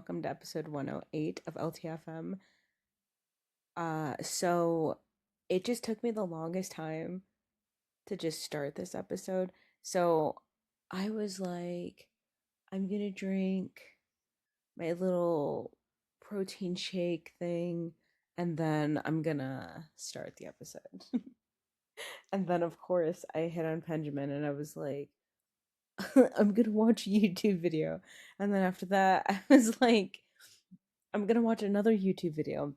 welcome to episode 108 of LTFM. So it just took me the longest time to just start this episode. So I was like, I'm gonna drink my little protein shake thing, and then I'm gonna start the episode. And then, of course, I hit on Benjamin and I was like, I'm gonna watch a YouTube video. And then after that, I was like, I'm gonna watch another YouTube video.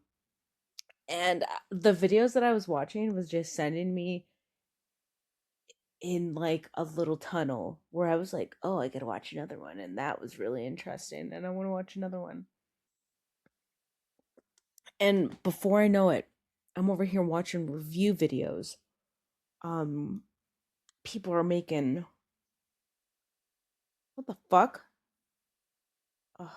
And the videos that I was watching was just sending me in like a little tunnel where I was like, oh, I gotta watch another one. And that was really interesting. And I wanna watch another one. And before I know it, I'm over here watching review videos. Um, People are making, what the fuck? Ugh.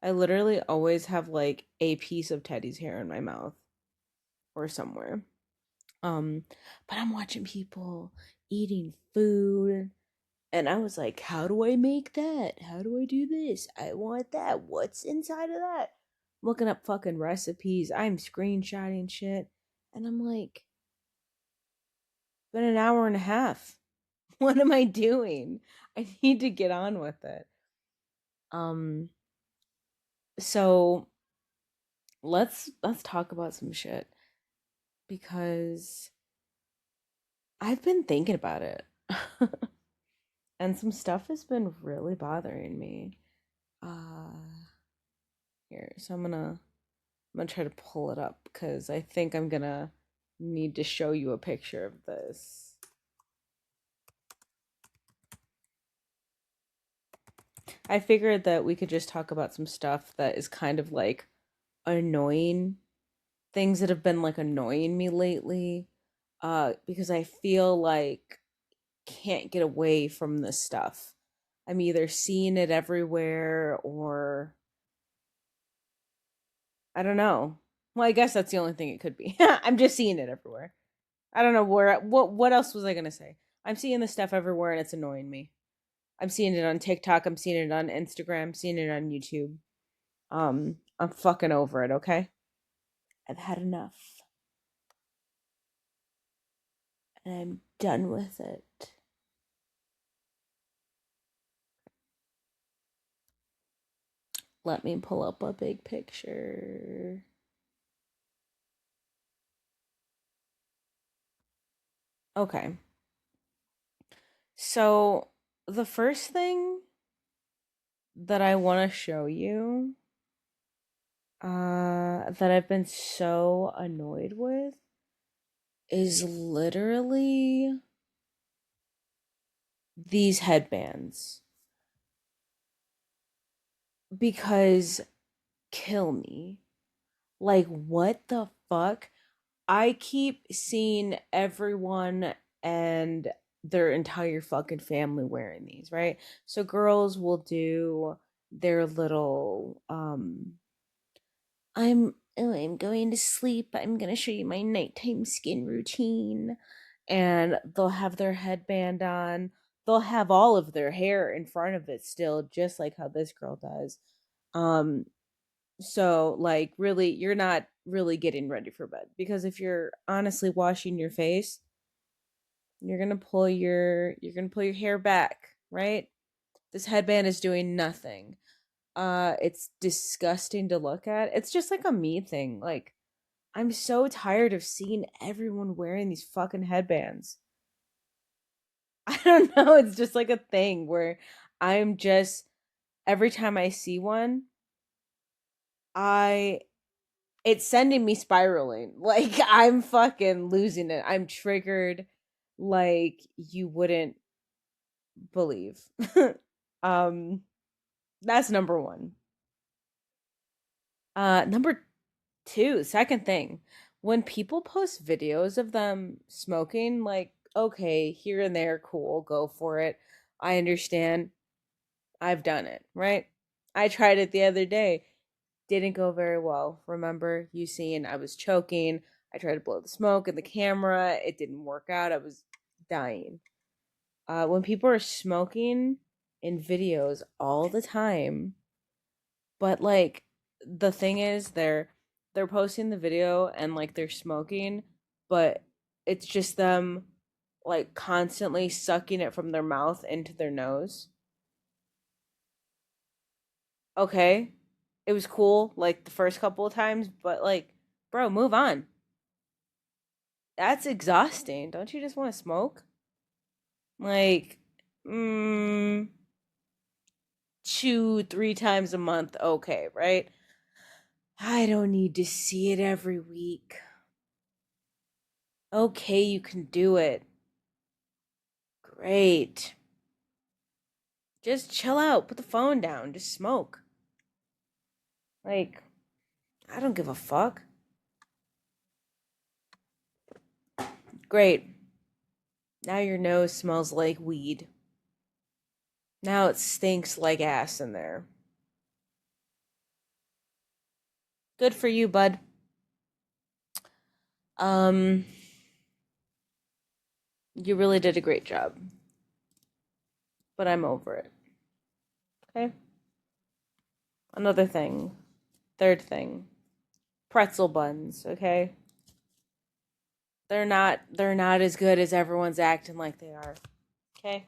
I literally always have like a piece of Teddy's hair in my mouth or somewhere. Um, but I'm watching people eating food, and I was like, how do I make that? How do I do this? I want that. What's inside of that? I'm looking up fucking recipes. I'm screenshotting shit. And I'm like, it's been an hour and a half. What am I doing? I need to get on with it. Um, so let's talk about some shit because I've been thinking about it. And some stuff has been really bothering me. Uh Here, so I'm gonna try to pull it up because I think I'm gonna need to show you a picture of this. I figured that we could just talk about some stuff that is kind of like annoying, things that have been like annoying me lately. Because I feel like can't get away from this stuff. I'm either seeing it everywhere or I don't know. Well, I guess that's the only thing it could be. I'm just seeing it everywhere. I don't know what else was I gonna say? I'm seeing this stuff everywhere and it's annoying me. I'm seeing it on TikTok, I'm seeing it on Instagram, seeing it on YouTube. I'm fucking over it, okay? I've had enough. And I'm done with it. Let me pull up a big picture. Okay. So the first thing that I want to show you that I've been so annoyed with is literally these headbands because kill me. Like, what the fuck? I keep seeing everyone and their entire fucking family wearing these, right? So girls will do their little I'm going to sleep. I'm going to show you my nighttime skin routine. And they'll have their headband on. They'll have all of their hair in front of it still, just like how this girl does. Um, so like really you're not really getting ready for bed because if you're honestly washing your face, you're gonna pull your hair back, right? This headband is doing nothing. It's disgusting to look at. It's just like a me thing. Like I'm so tired of seeing everyone wearing these fucking headbands. I don't know, it's just like a thing where I'm just every time I see one, I it's sending me spiraling. Like I'm fucking losing it. I'm triggered like you wouldn't believe. um that's number 1. Number 2, second thing. When people post videos of them smoking, like okay, here and there, cool, go for it. I understand. I've done it, right? I tried it the other day. Didn't go very well. Remember you seeing I was choking. I tried to blow the smoke in the camera. It didn't work out. I was dying. When people are smoking in videos all the time, But like the thing is they're posting the video and like they're smoking, but it's just them like constantly sucking it from their mouth into their nose. Okay. It was cool like the first couple of times, but like bro, move on. That's exhausting. Don't you just want to smoke? Like mm, 2, 3 times a month, okay, right? I don't need to see it every week. Okay, you can do it. Great. Just chill out. Put the phone down. Just smoke. Like, I don't give a fuck. Great. Now your nose smells like weed. Now it stinks like ass in there. Good for you, bud. Um, you really did a great job, but I'm over it. Okay? Another thing. Third thing. Pretzel buns, okay? They're not as good as everyone's acting like they are. Okay?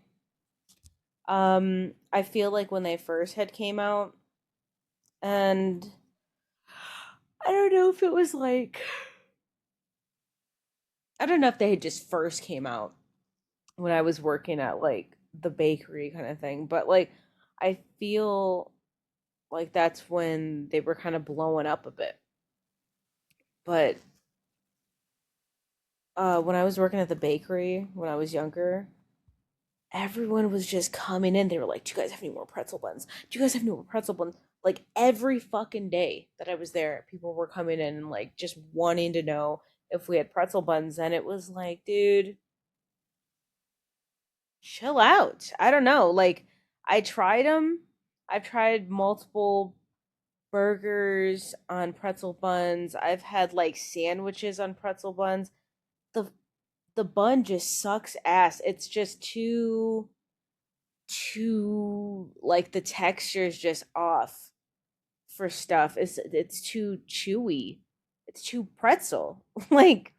I feel like when they first had came out, and I don't know if it was like I don't know if they had just first came out when I was working at like the bakery kind of thing, but like I feel like that's when they were kind of blowing up a bit. But when I was working at the bakery when I was younger, everyone was just coming in. They were like, "Do you guys have any more pretzel buns? Do you guys have any more pretzel buns?" Like every fucking day that I was there, people were coming in and like just wanting to know if we had pretzel buns, and it was like, dude, chill out. I don't know. Like I tried them. I've tried multiple burgers on pretzel buns. I've had like sandwiches on pretzel buns. The the bun just sucks ass. It's just too like the texture is just off for stuff. It's too chewy. It's too pretzel. Like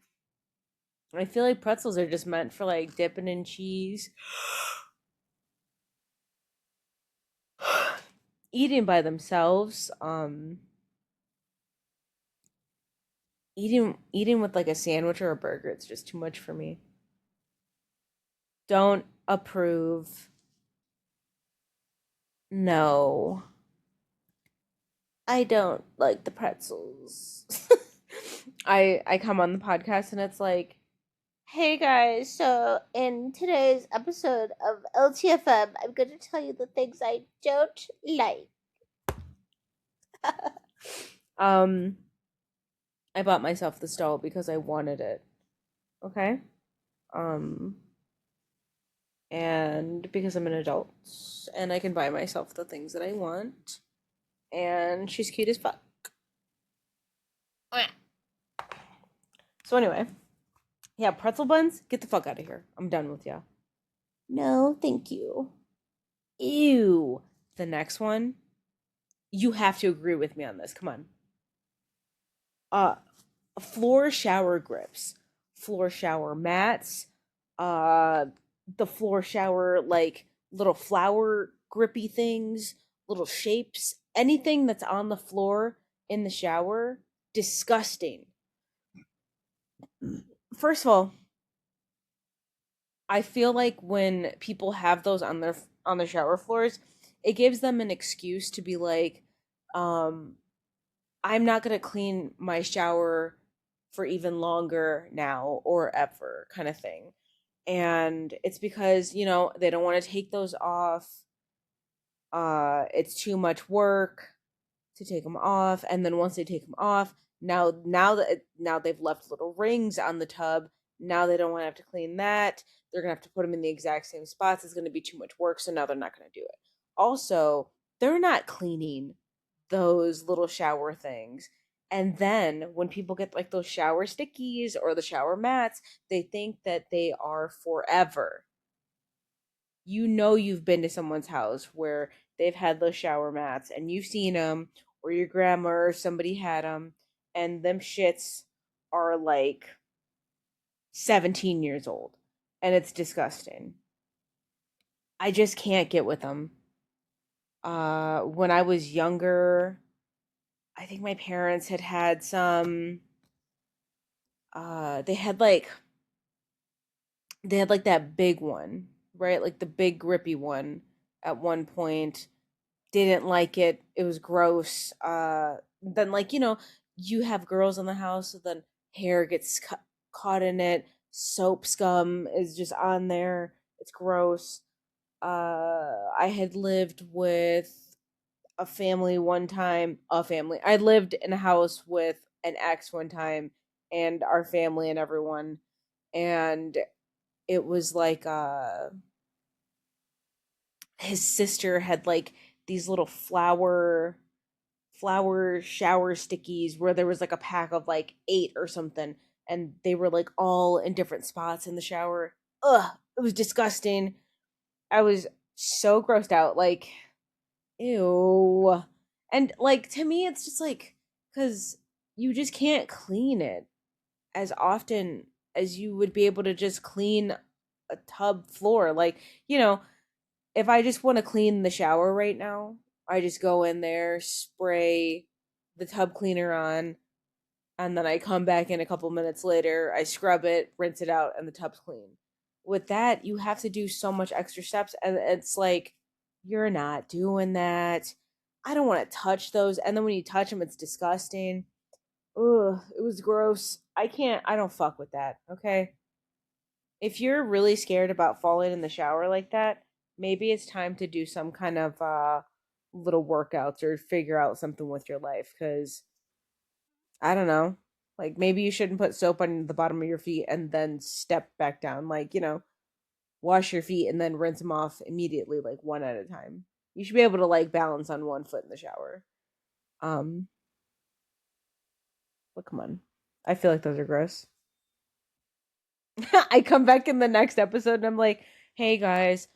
I feel like pretzels are just meant for like dipping in cheese, eating by themselves. Eating with like a sandwich or a burger, it's just too much for me. Don't approve. No. I don't like the pretzels. I come on the podcast and it's like, hey guys, so in today's episode of LTFM, I'm going to tell you the things I don't like. um, I bought myself the stall because I wanted it. Okay? Um, and because I'm an adult and I can buy myself the things that I want. And she's cute as fuck. So anyway, yeah, pretzel buns, get the fuck out of here. I'm done with ya. No, thank you. Ew. The next one, you have to agree with me on this. Come on. Uh, floor shower grips, floor shower mats, uh, the floor shower like little flower grippy things, little shapes, anything that's on the floor in the shower, disgusting. First of all, I feel like when people have those on their shower floors, it gives them an excuse to be like, um, I'm not gonna clean my shower for even longer now or ever, kind of thing. And it's because, they don't want to take those off. It's too much work to take them off, and then once they take them off, now they've left little rings on the tub. Now they don't want to have to clean that. They're gonna have to put them in the exact same spots. It's gonna be too much work, so now they're not gonna do it. Also, they're not cleaning those little shower things. And then when people get like those shower stickies or the shower mats, they think that they are forever. You've been to someone's house where they've had those shower mats and you've seen them, or your grandma or somebody had them, and them shits are like 17 years old, and it's disgusting. I just can't get with them. When I was younger, I think my parents had had some. They had like that big one, right? Like the big grippy one at one point. Didn't like it. It was gross. Then like, you have girls in the house, so then hair gets caught in it. Soap scum is just on there. It's gross. I had lived with a family one time. A family. I lived in a house with an ex one time, and our family and everyone, and it was like his sister had like these little flower shower stickies where there was like a pack of like 8 or something, and they were like all in different spots in the shower. Ugh, it was disgusting. I was so grossed out, like, ew. And like, to me it's just like, cuz you just can't clean it as often as you would be able to just clean a tub floor. Like, you know, if I just want to clean the shower right now, I just go in there, spray the tub cleaner on, and then I come back in a couple minutes later, I scrub it, rinse it out, and the tub's clean. With that, you have to do so much extra steps, and it's like, you're not doing that. I don't want to touch those. And then when you touch them, it's disgusting. Ugh, it was gross. I don't fuck with that, okay? If you're really scared about falling in the shower like that, maybe it's time to do some kind of little workouts or figure out something with your life, cuz I don't know. Like, maybe you shouldn't put soap on the bottom of your feet and then step back down. Like, wash your feet and then rinse them off immediately, like one at a time. You should be able to like balance on one foot in the shower. Um, but come on. I feel like those are gross. I come back in the next episode and I'm like, "Hey guys,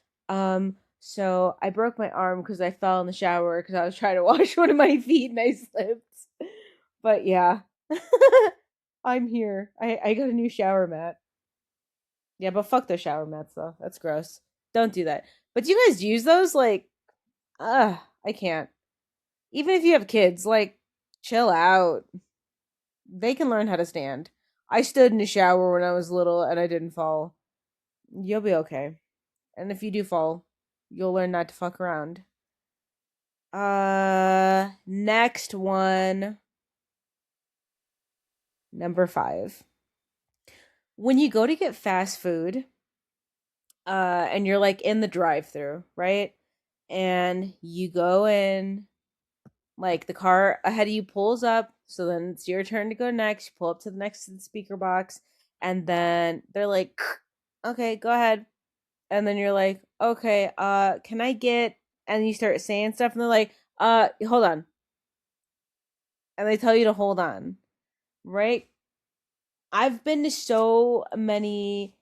so I broke my arm because I fell in the shower because I was trying to wash one of my feet and I slipped." But yeah, I'm here. I got a new shower mat. Yeah, but fuck those shower mats though. That's gross. Don't do that. But do you guys use those? Like, I can't. Even if you have kids, like, chill out. They can learn how to stand. I stood in a shower when I was little and I didn't fall. You'll be okay. And if you do fall, you'll learn not to fuck around. Next one, number 5. When you go to get fast food, and you're like in the drive-through, right? And you go in, like the car ahead of you pulls up, so then it's your turn to go next. You pull up to the next to the speaker box, and then they're like, "Okay, go ahead." And then you're like, "Okay, can I get?" And you start saying stuff, and they're like, hold on." And they tell you to hold on, right? I've been to so many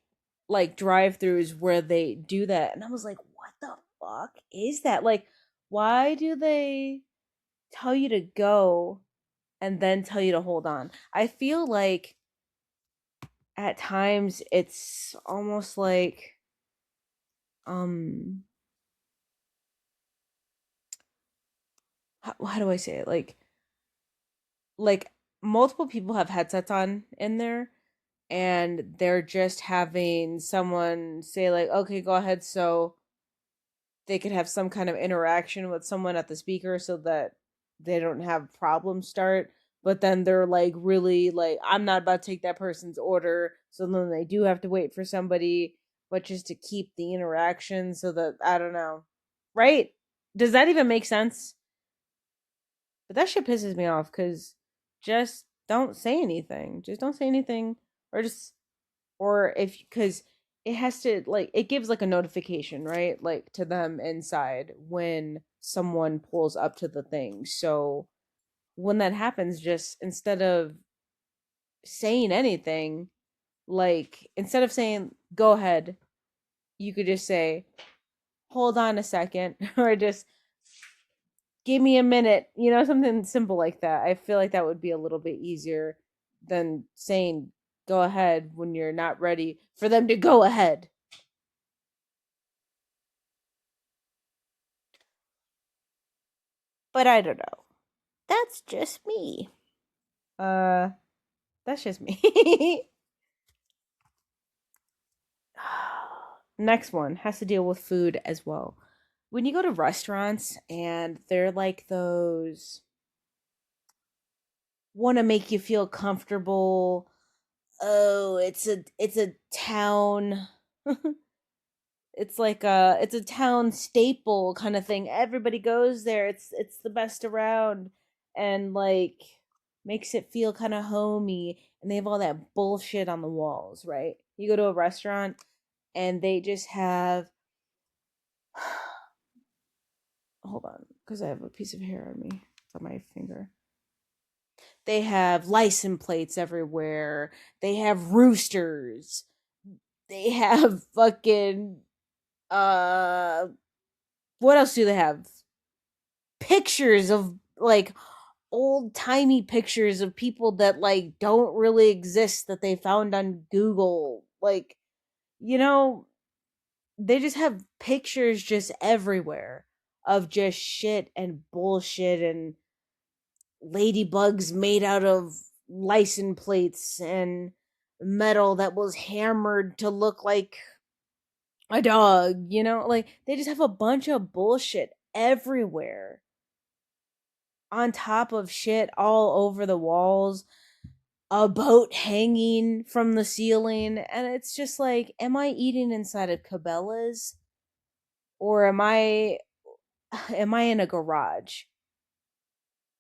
like drive-throughs where they do that, and I was like, "What the fuck is that? Like, why do they tell you to go and then tell you to hold on?" I feel like at times it's almost like um how do I say it? Like multiple people have headsets on in there and they're just having someone say like, "Okay, go ahead," so they could have some kind of interaction with someone at the speaker so that they don't have problems start. But then they're like, really, like, "I'm not about to take that person's order," so then they do have to wait for somebody, but just to keep the interaction so that, I don't know, right? Does that even make sense? But that shit pisses me off because just don't say anything. Just don't say anything, or just, or if, because it has to, like, it gives like a notification, right? Like to them inside when someone pulls up to the thing. So when that happens, just instead of saying anything, like instead of saying go ahead, you could just say hold on a second, or just give me a minute, something simple like that. I feel like that would be a little bit easier than saying go ahead when you're not ready for them to go ahead. But I don't know. That's just me. Uh, that's just me. Next one has to deal with food as well. When you go to restaurants and they're like those want to make you feel comfortable. Oh, it's a town. It's a town staple kind of thing. Everybody goes there. It's the best around, and like makes it feel kind of homey. And they have all that bullshit on the walls, right? You go to a restaurant and they just have hold on, because I have a piece of hair on me. It's on my finger. They have license plates everywhere. They have roosters. They have fucking uh what else do they have? Pictures of like old timey pictures of people that like don't really exist that they found on Google. Like, you know, they just have pictures just everywhere of just shit and bullshit and ladybugs made out of license plates and metal that was hammered to look like a dog, like they just have a bunch of bullshit everywhere on top of shit all over the walls, a boat hanging from the ceiling, and it's just like, am I eating inside of Cabela's or am I in a garage?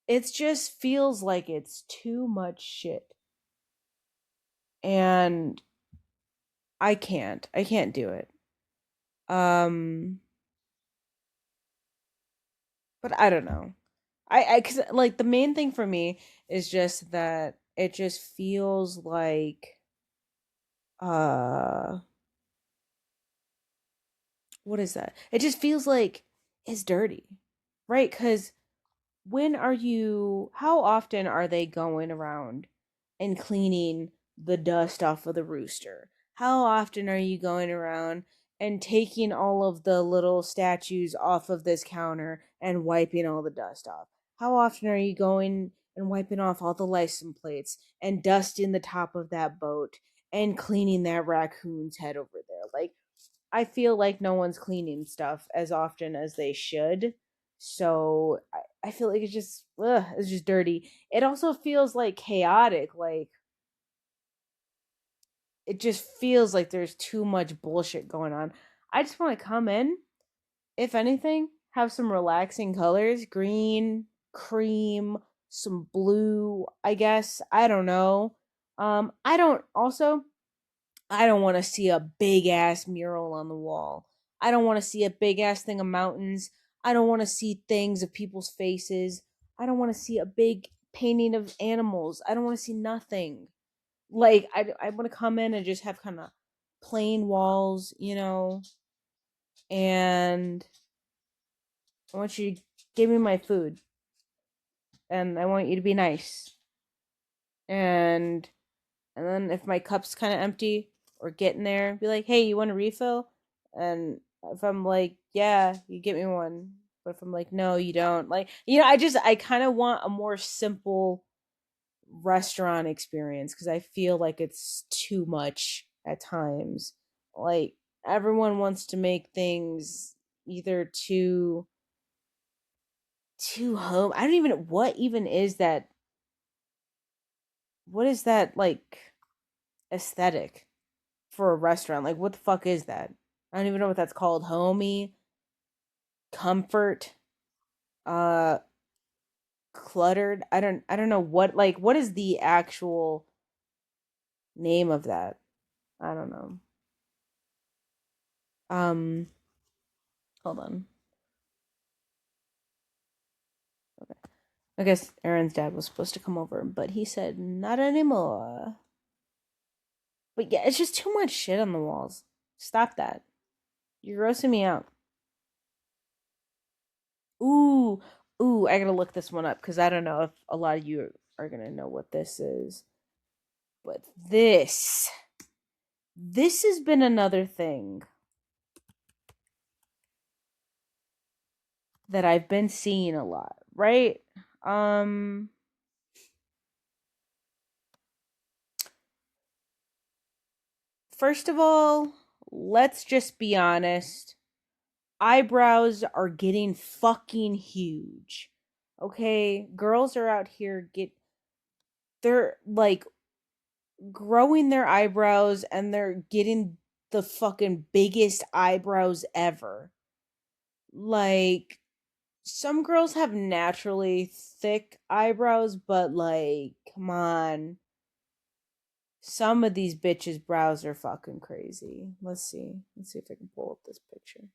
It just feels like it's too much shit. And I can't do it. Um but I don't know. Cuz like the main thing for me is just that it just feels like uh what is that? It just feels like it's dirty. Right? Cuz how often are they going around and cleaning the dust off of the rooster? How often are you going around and taking all of the little statues off of this counter and wiping all the dust off? How often are you going and wiping off all the license plates and dusting the top of that boat and cleaning that raccoon's head over there? Like, I feel like no one's cleaning stuff as often as they should. So I feel like it's just dirty. It also feels like chaotic. Like it just feels like there's too much bullshit going on. I just want to come in, if anything, have some relaxing colors, green, cream, some blue, I guess. I don't know. I don't want to see a big ass mural on the wall. I don't want to see a big ass thing of mountains. I don't want to see things of people's faces. I don't want to see a big painting of animals. I don't want to see nothing. Like, I want to come in and just have kind of plain walls, and I want you to give me my food, and I want you to be nice. And then if my cup's kind of empty or getting there, be like, "Hey, you want a refill?" And if I'm like, "Yeah," you get me one. But if I'm like, "No, you don't," like, I kind of want a more simple restaurant experience because I feel like it's too much at times. Like everyone wants to make things either too home. I don't even what even is that. What is that like aesthetic for a restaurant? Like, what the fuck is that? I don't even know what that's called. Homey, comfort, uh, cluttered. I don't know what is the actual name of that. I don't know. Um, hold on. Okay. I guess Aaron's dad was supposed to come over, but he said not anymore. But yeah, it's just too much shit on the walls. Stop that. You're grossing me out. Ooh, Ooh, I gotta look this one up because I don't know if a lot of you are gonna know what this is. But this has been another thing that I've been seeing a lot, right? Um, First of all, let's just be honest. Eyebrows are getting fucking huge. Okay? Girls are out here they're like growing their eyebrows and they're getting the fucking biggest eyebrows ever. Like some girls have naturally thick eyebrows, but like come on. Some of these bitches' brows are fucking crazy. Let's see. Let's see if I can pull up this picture.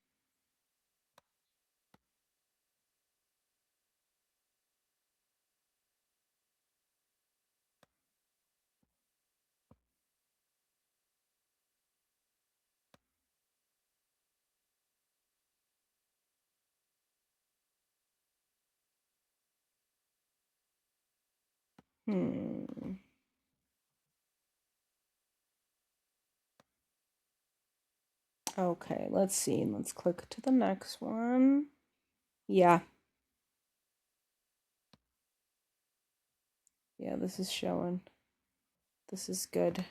Hmm. Okay, let's see. Let's click to the next one. Yeah. Yeah, this is showing. This is good.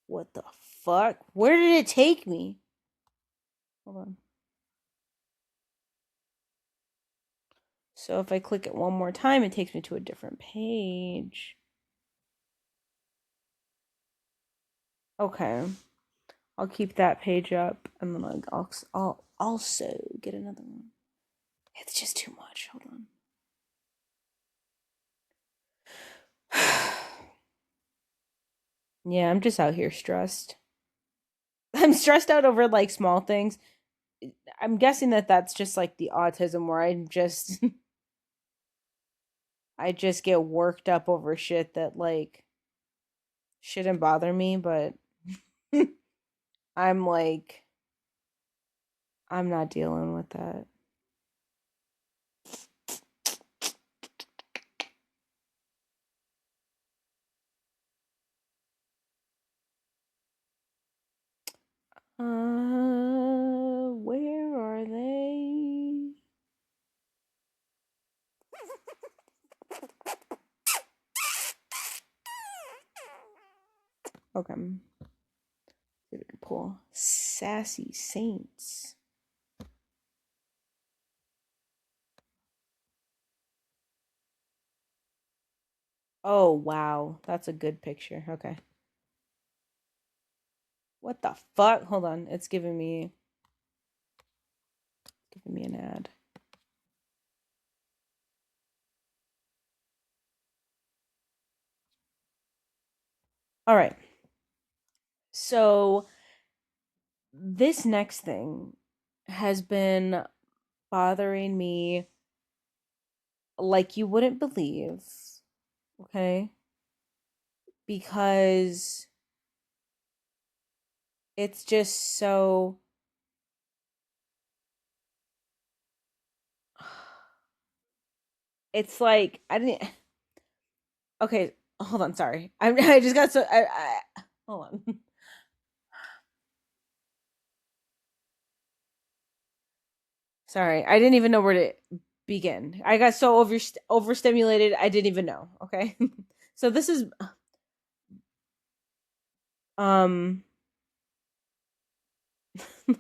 What the fuck? Where did it take me? Hold on. So if I click it one more time, it takes me to a different page. Okay. I'll keep that page up and then I'll also get another one. It's just too much. Hold on. Yeah, I'm just out here stressed. I'm stressed out over like small things. I'm guessing that that's just like the autism where I just get worked up over shit that like shouldn't bother me, but I'm like I'm not dealing with that. Where are they? Okay. See if we can pull Sassy Saints. Oh wow, that's a good picture. Okay. What the fuck? Hold on. It's giving me an ad. All right. So this next thing has been bothering me like you wouldn't believe, okay? Because it's just so it's like I didn't okay, hold on, sorry. I just got so hold on. Sorry. I didn't even know where to begin. I got so overstimulated, I didn't even know, okay? So this is um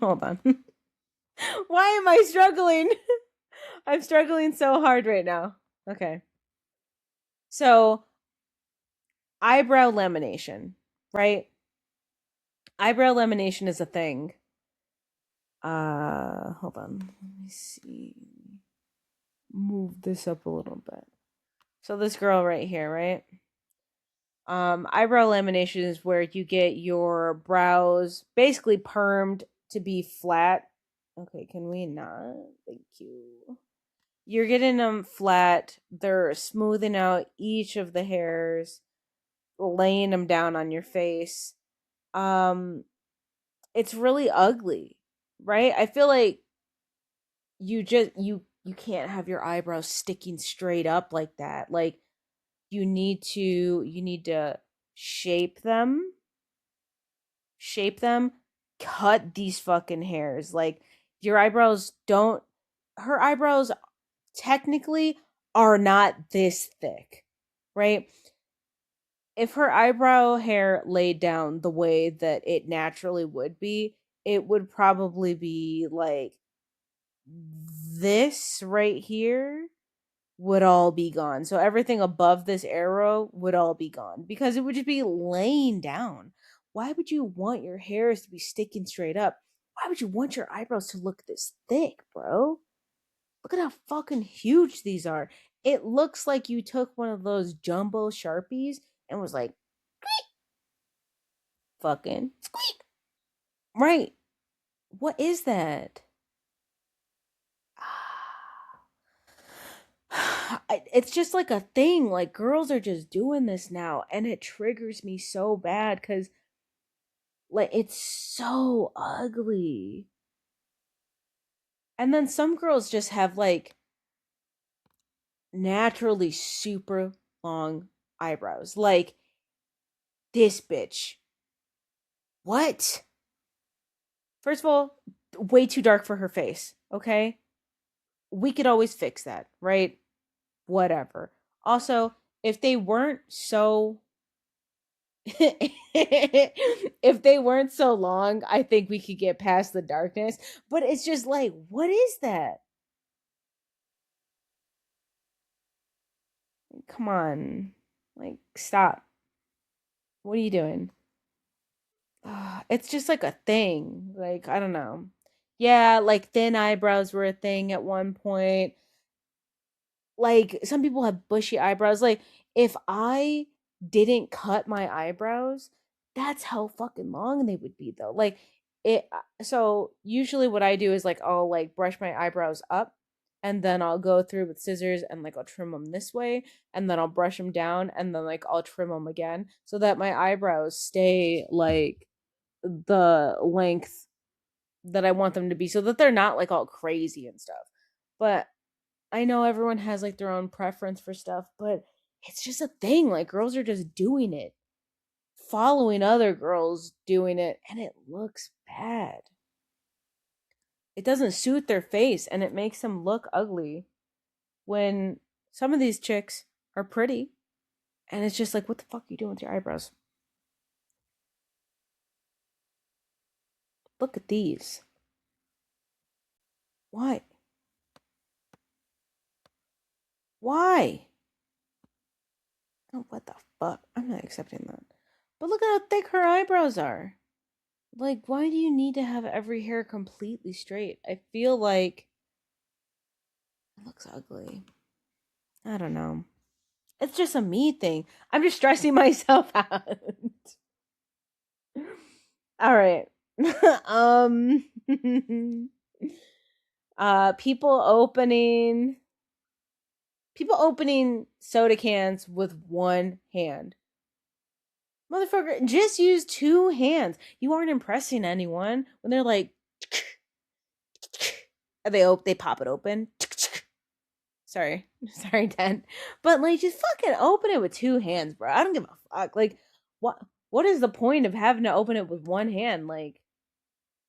hold on. Why am I struggling? I'm struggling so hard right now. Okay. So, eyebrow lamination, right? Eyebrow lamination is a thing. Hold on. Let me see. Move this up a little bit. So this girl right here, right? Eyebrow lamination is where you get your brows basically permed to be flat. Okay, can we not? Thank you. You're getting them flat. They're smoothing out each of the hairs, laying them down on your face. Um, it's really ugly, right? I feel like you you can't have your eyebrows sticking straight up like that. Like you need to shape them, shape them, cut these fucking hairs. Like your eyebrows don't her eyebrows technically are not this thick, right? If her eyebrow hair laid down the way that it naturally would be, it would probably be like this right here would all be gone. So everything above this arrow would all be gone because it would just be laying down. Why would you want your hairs to be sticking straight up? Why would you want your eyebrows to look this thick, bro? Look at how fucking huge these are. It looks like you took one of those jumbo Sharpies and was like, fucking squeak. Right. What is that? It's just like a thing. Like girls are just doing this now, and it triggers me so bad because like it's so ugly. And then some girls just have like naturally super long eyebrows. Like this bitch. What? First of all, way too dark for her face. Okay, we could always fix that, right? Whatever. Also, if they weren't so if they weren't so long, I think we could get past the darkness. But it's just like, what is that? Come on. Like, stop. What are you doing? It's just like a thing. Like, I don't know. Yeah, like thin eyebrows were a thing at one point. Like some people have bushy eyebrows. Like if I didn't cut my eyebrows, that's how fucking long they would be though. Like it so usually what I do is like I'll like brush my eyebrows up and then I'll go through with scissors and like I'll trim them this way and then I'll brush them down and then like I'll trim them again so that my eyebrows stay like the length that I want them to be so that they're not like all crazy and stuff. But I know everyone has like their own preference for stuff, but it's just a thing. Like girls are just doing it, following other girls doing it, and it looks bad. It doesn't suit their face and it makes them look ugly when some of these chicks are pretty. And it's just like, what the fuck are you doing with your eyebrows? Look at these. Why? Why? Oh, what the fuck? I'm not accepting that. But look at how thick her eyebrows are. Like, why do you need to have every hair completely straight? I feel like it looks ugly. I don't know. It's just a me thing. I'm just stressing myself out. All right. um people opening soda cans with one hand. Motherfucker, just use two hands. You aren't impressing anyone when they're like they pop it open. Sorry. Sorry, Dad. But like just fucking open it with two hands, bro. I don't give a fuck. Like what is the point of having to open it with one hand? Like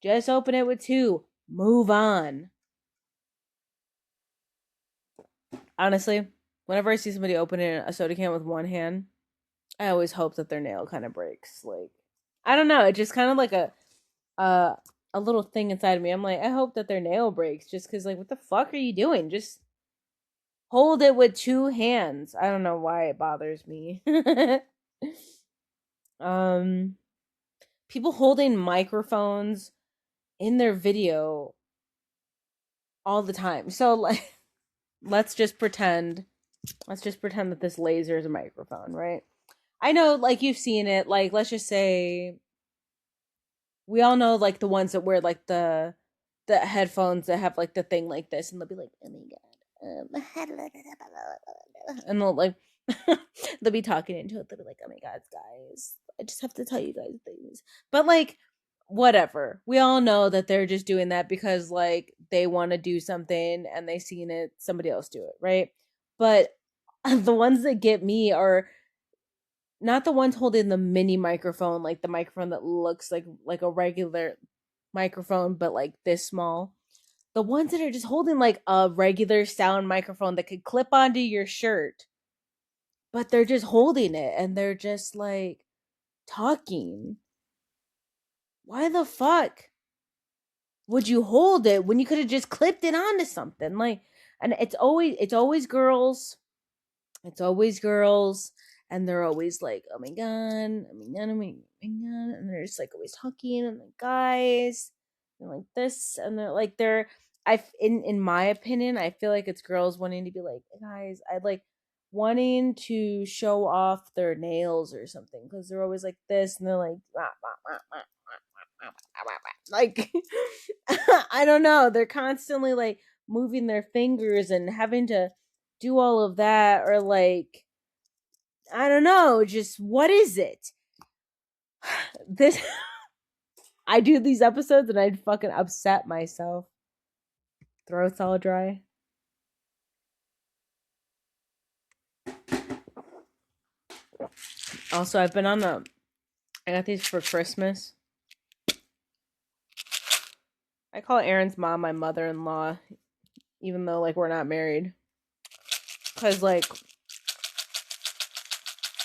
just open it with two. Move on. Honestly, whenever I see somebody opening a soda can with one hand, I always hope that their nail kind of breaks. Like I don't know, it just kind of like uh a little thing inside of me. I'm like, I hope that their nail breaks just cuz like what the fuck are you doing? Just hold it with two hands. I don't know why it bothers me. um people holding microphones in their video all the time. So like let's just pretend that this laser is a microphone, right? I know like you've seen it. Like let's just say we all know like the ones that wear like the headphones that have like the thing like this and they'll be like, "Oh my god." And they'll like they'll be talking into it. They'll be like, "Oh my god, guys, I just have to tell you guys things." But like whatever. We all know that they're just doing that because like they want to do something and they seen it, somebody else do it, right? But the ones that get me are not the ones holding the mini microphone, like the microphone that looks like a regular microphone, but like this small. The ones that are just holding like a regular sound microphone that could clip onto your shirt, but they're just holding it and they're just like talking. Why the fuck would you hold it when you could have just clipped it onto something? Like, and it's always girls. It's always girls, and they're always like, "Oh my god, oh my god, oh my god," and they're just like always talking, and the guys, they're like this, and they're. In my opinion, I feel like it's girls wanting to be like, guys, I'd like wanting to show off their nails or something because they're always like this, and they're like, "Wah, wah, wah, wah, wah, wah, wah, wah." Like, I don't know, they're constantly like moving their fingers and having to do all of that, or like, I don't know, just what is it? This I do these episodes and I'd fucking upset myself. Throat's all dry. Also, I've been on a I got these for Christmas. I call Aaron's mom my mother-in-law, even though like we're not married. Cause like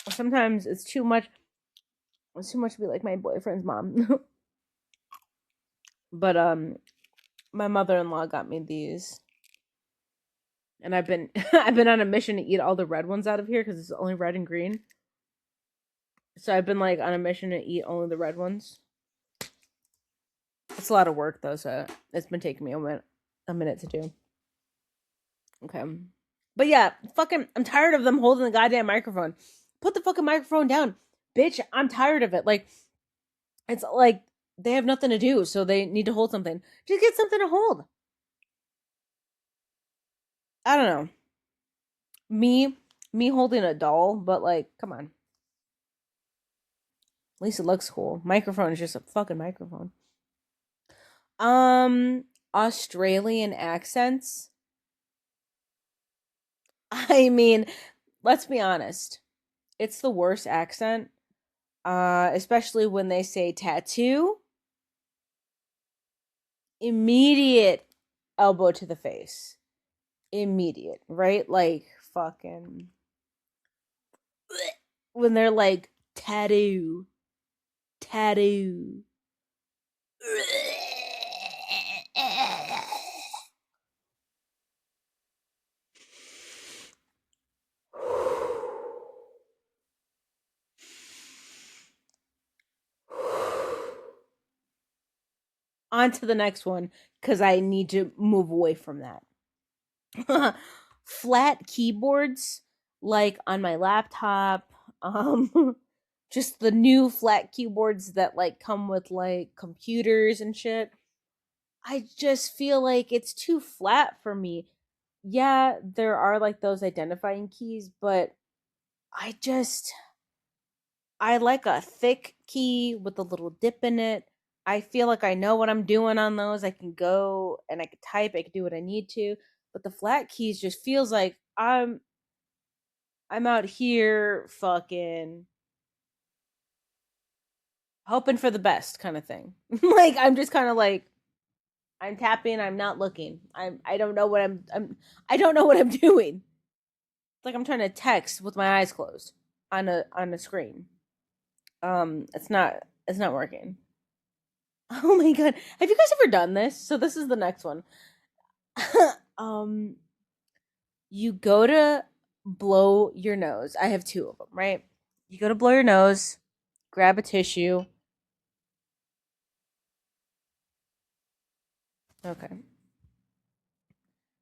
sometimes it's too much. It's too much to be like my boyfriend's mom. But my mother-in-law got me these, and I've been I've been on a mission to eat all the red ones out of here because it's only red and green. So I've been like on a mission to eat only the red ones. It's a lot of work though, so it's been taking me a minute to do. Okay. But yeah, fucking I'm tired of them holding the goddamn microphone. Put the fucking microphone down. Bitch, I'm tired of it. Like, it's like they have nothing to do, so they need to hold something. Just get something to hold. I don't know. Me holding a doll, but like, come on. At least it looks cool. Microphone is just a fucking microphone. Um, Australian accents. I mean, let's be honest. It's the worst accent. Especially when they say tattoo. Immediate elbow to the face. Immediate, right? Like fucking when they're like tattoo, tattoo. On to the next one because I need to move away from that. Flat keyboards, like on my laptop. Just the new flat keyboards that like come with like computers and shit. I just feel like it's too flat for me. Yeah, there are like those identifying keys, but I just I like a thick key with a little dip in it. I feel like I know what I'm doing on those. I can go and I can type, I can do what I need to. But the flat keys just feels like I'm out here fucking hoping for the best kind of thing. Like I'm just kind of like I'm tapping, I'm not looking. I don't know what I don't know what I'm doing. It's like I'm trying to text with my eyes closed on a screen. It's not working. Oh my god. Have you guys ever done this? So this is the next one. um you go to blow your nose. I have two of them, right? You go to blow your nose, grab a tissue. Okay.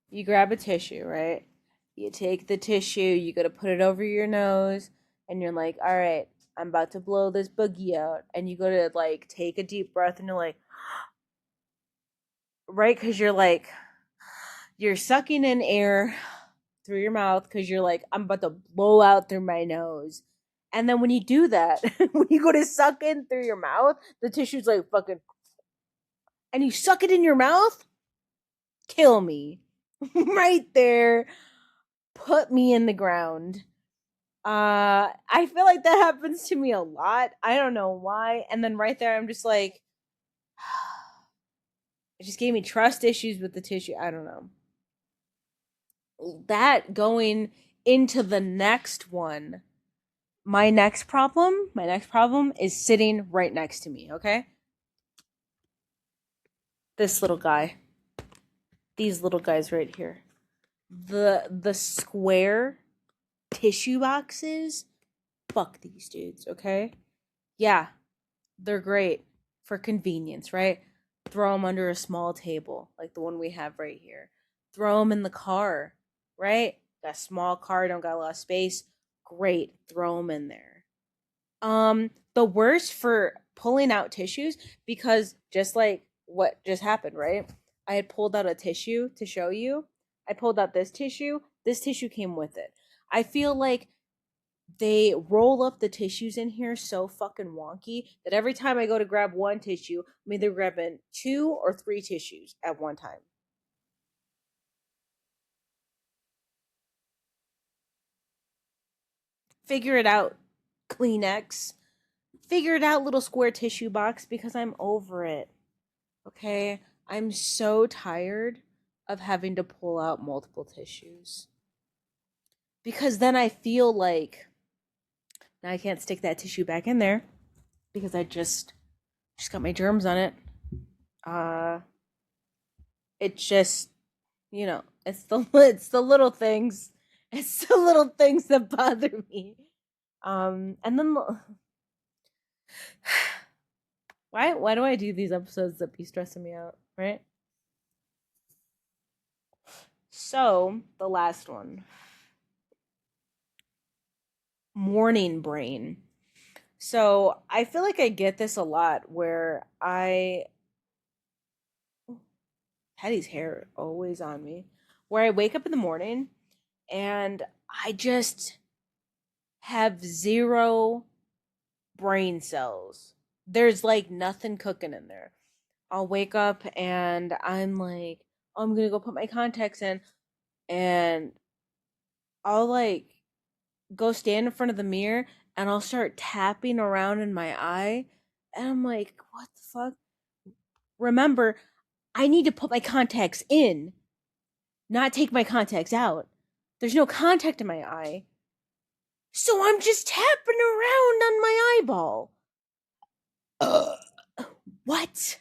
You grab a tissue, right? You take the tissue, you go to put it over your nose, and you're like, all right, I'm about to blow this boogie out. And you go to like take a deep breath and you're like, right? Because you're sucking in air through your mouth because you're like, I'm about to blow out through my nose. And then when you do that, when you go to suck in through your mouth, the tissue's like fucking, and you suck it in your mouth. kill me. Right there, put me in the ground. I feel like that happens to me a lot. I don't know why. And then right there, I'm just like, it just gave me trust issues with the tissue. I don't know. That going into the next one. My next problem is sitting right next to me, okay? This little guy. These little guys right here. The square tissue boxes. Fuck these dudes, okay? Yeah, they're great for convenience, right? Throw them under a small table, like the one we have right here. Throw them in the car, right? Got a small car, don't got a lot of space. Great, throw them in there. The worst for pulling out tissues, because just like what just happened, right? I had pulled out a tissue to show you. I pulled out this tissue. This tissue came with it. I feel like they roll up the tissues in here so fucking wonky that every time I go to grab one tissue, I'm either grabbing two or three tissues at one time. Figure it out, Kleenex. Figure it out, little square tissue box, because I'm over it. Okay? I'm so tired of having to pull out multiple tissues. Because then I feel like now I can't stick that tissue back in there because I just got my germs on it. Uh it just, it's the little things. It's the little things that bother me. And then why do I do these episodes that be stressing me out, right? So, the last one. Morning brain. So, I feel like I get this a lot where I Teddy's hair always on me. Where I wake up in the morning and I just have zero brain cells. There's like nothing cooking in there. I'll wake up and I'm like, oh, I'm gonna go put my contacts in, and I'll like go stand in front of the mirror and I'll start tapping around in my eye, and I'm like, what the fuck? Remember, I need to put my contacts in, not take my contacts out. There's no contact in my eye. So I'm just tapping around on my eyeball. Uh, what?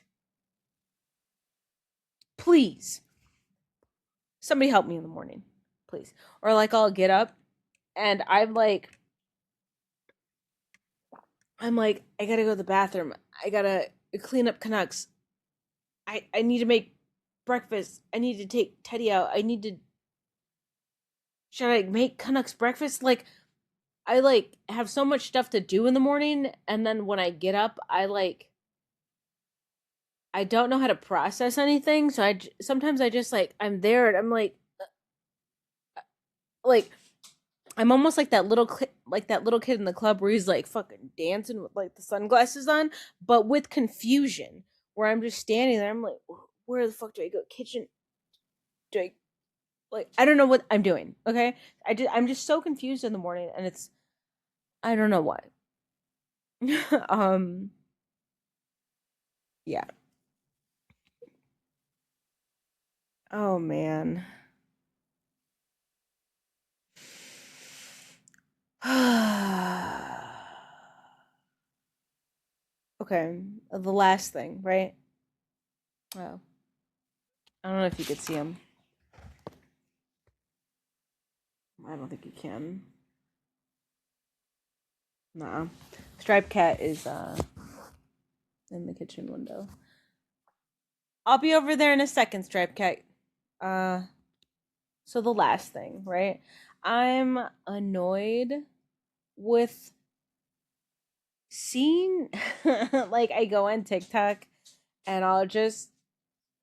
Please. Somebody help me in the morning, please. Or like I'll get up and I'm like, I gotta go to the bathroom. I gotta clean up Canucks. I need to make breakfast. I need to take Teddy out. Should I make Canucks breakfast? Like, I like have so much stuff to do in the morning, and then when I get up, I don't know how to process anything. So sometimes I just like I'm there and I'm like I'm almost like that little kid in the club where he's like fucking dancing with like the sunglasses on, but with confusion. Where I'm just standing there, I'm like, where the fuck do I go? Kitchen? Do I like? I don't know what I'm doing. Okay, I'm just so confused in the morning, and I don't know why. um, yeah. Oh man. Okay, the last thing, right? Oh, I don't know if you could see him. I don't think you can. Nah. Striped cat is in the kitchen window. I'll be over there in a second, Striped cat. Uh so the last thing, right? I'm annoyed with seeing like I go on TikTok and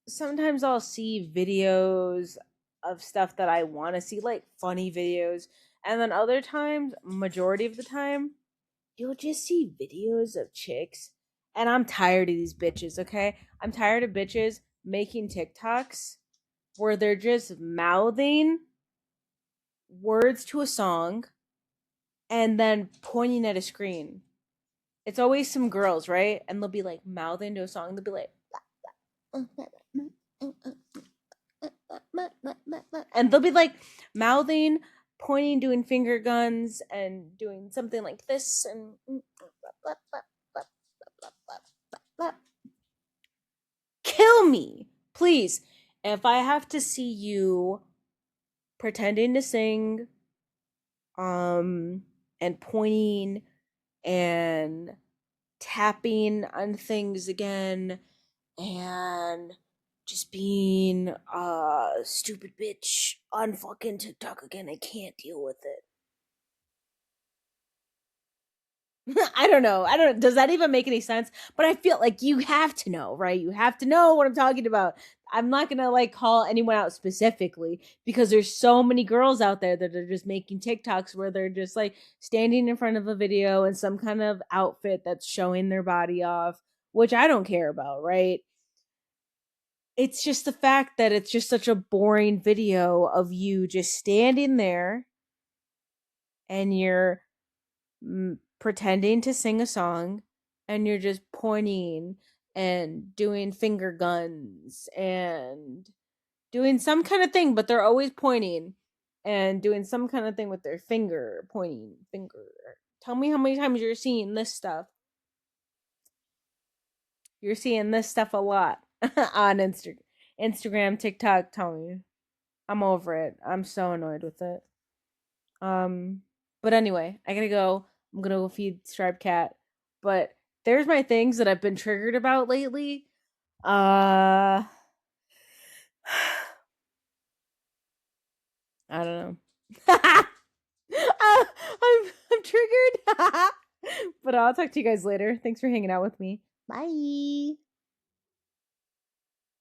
sometimes I'll see videos of stuff that I want to see, like funny videos, and then other times, majority of the time, you'll just see videos of chicks, and I'm tired of these bitches, okay? I'm tired of bitches making TikToks where they're just mouthing words to a song and then pointing at a screen. It's always some girls, right? And they'll be like mouthing to a song. They'll be like, and they'll be like mouthing, pointing, doing finger guns, and doing something like this. And kill me, please. If I have to see you pretending to sing, um, and pointing and tapping on things again and just being a stupid bitch on fucking TikTok again. I can't deal with it. I don't know. I don't Does that even make any sense? But I feel like you have to know, right? You have to know what I'm talking about. I'm not going to like call anyone out specifically because there's so many girls out there that are just making TikToks where they're just like standing in front of a video in some kind of outfit that's showing their body off, which I don't care about, right? It's just the fact that it's just such a boring video of you just standing there and you're pretending to sing a song and you're just pointing and doing finger guns and doing some kind of thing, but they're always pointing and doing some kind of thing with their finger, pointing finger. Tell me how many times you're seeing this stuff. You're seeing this stuff a lot on Instagram, TikTok. Tell me. I'm over it. I'm so annoyed with it. Um, but anyway, I gotta go. I'm gonna go feed Striped Cat. But there's my things that I've been triggered about lately. Uh, I don't know. I'm triggered. But I'll talk to you guys later. Thanks for hanging out with me. Bye.